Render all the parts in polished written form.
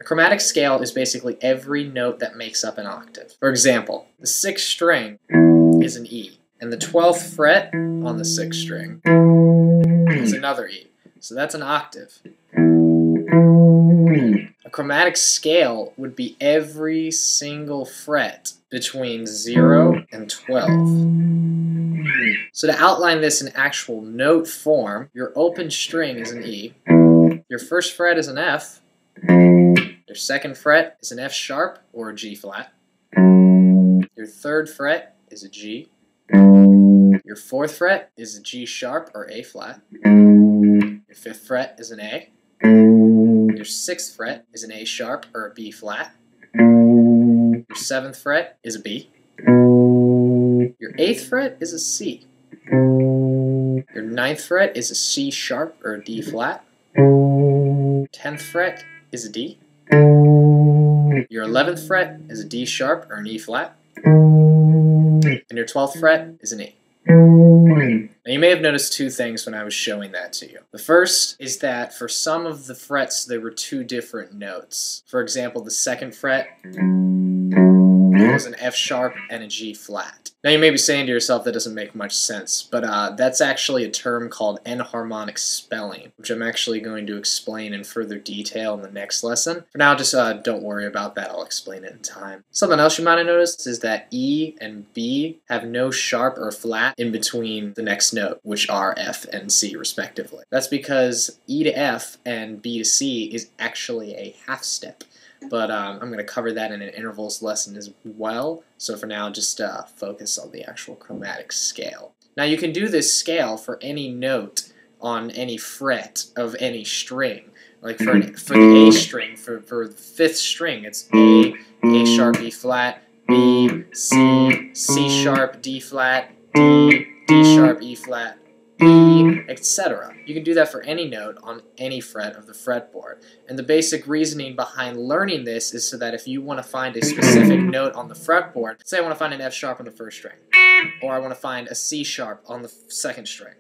A chromatic scale is basically every note that makes up an octave. For example, the 6th string is an E, and the 12th fret on the 6th string is another E. So that's an octave. A chromatic scale would be every single fret between 0 and 12. So to outline this in actual note form, your open string is an E, your first fret is an F, your second fret is an F sharp or a G flat, your third fret is a G, your fourth fret is a G sharp or A flat, your fifth fret is an A, your sixth fret is an A sharp or a B flat, your seventh fret is a B, your eighth fret is a C, your ninth fret is a C sharp or a D flat, 10th fret is a D, your 11th fret is a D sharp or an E flat, and your 12th fret is an E. Now you may have noticed two things when I was showing that to you. The first is that for some of the frets there were two different notes. For example, the 2nd fret was an F sharp and a G flat. Now you may be saying to yourself that doesn't make much sense, but that's actually a term called enharmonic spelling, which I'm actually going to explain in further detail in the next lesson. For now, just don't worry about that, I'll explain it in time. Something else you might have noticed is that E and B have no sharp or flat in between the next note, which are F and C respectively. That's because E to F and B to C is actually a half step. But I'm going to cover that in an intervals lesson as well, so for now just focus on the actual chromatic scale. Now you can do this scale for any note on any fret of any string. Like for the A string, for the 5th string, it's A sharp, E flat, B, C, C sharp, D flat, D, D sharp, E flat, E, etc. You can do that for any note on any fret of the fretboard. And the basic reasoning behind learning this is so that if you want to find a specific note on the fretboard, say I want to find an F sharp on the 1st string, or I want to find a C sharp on the 2nd string.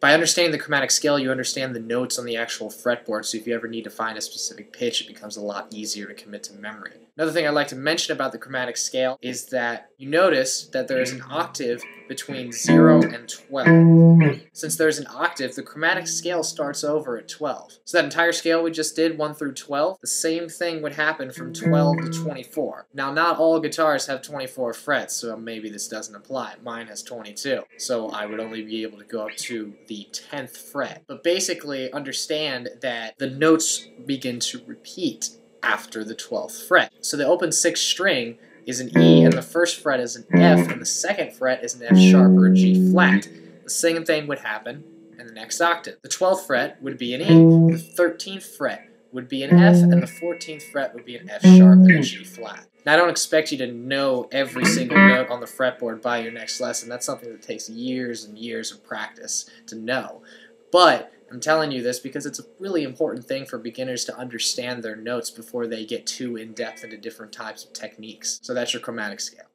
By understanding the chromatic scale, you understand the notes on the actual fretboard, so if you ever need to find a specific pitch, it becomes a lot easier to commit to memory. Another thing I'd like to mention about the chromatic scale is that you notice that there is an octave between 0 and 12. Since there's an octave, the chromatic scale starts over at 12. So that entire scale we just did, 1 through 12, the same thing would happen from 12 to 24. Now, not all guitars have 24 frets, so maybe this doesn't apply. Mine has 22, so I would only be able to go up to the 10th fret. But basically, understand that the notes begin to repeat after the 12th fret. So the open 6th string is an E, and the 1st fret is an F, and the 2nd fret is an F sharp or a G flat. The same thing would happen in the next octave. The 12th fret would be an E, the 13th fret would be an F, and the 14th fret would be an F sharp and a G flat. Now, I don't expect you to know every single note on the fretboard by your next lesson. That's something that takes years and years of practice to know. But I'm telling you this because it's a really important thing for beginners to understand their notes before they get too in-depth into different types of techniques. So that's your chromatic scale.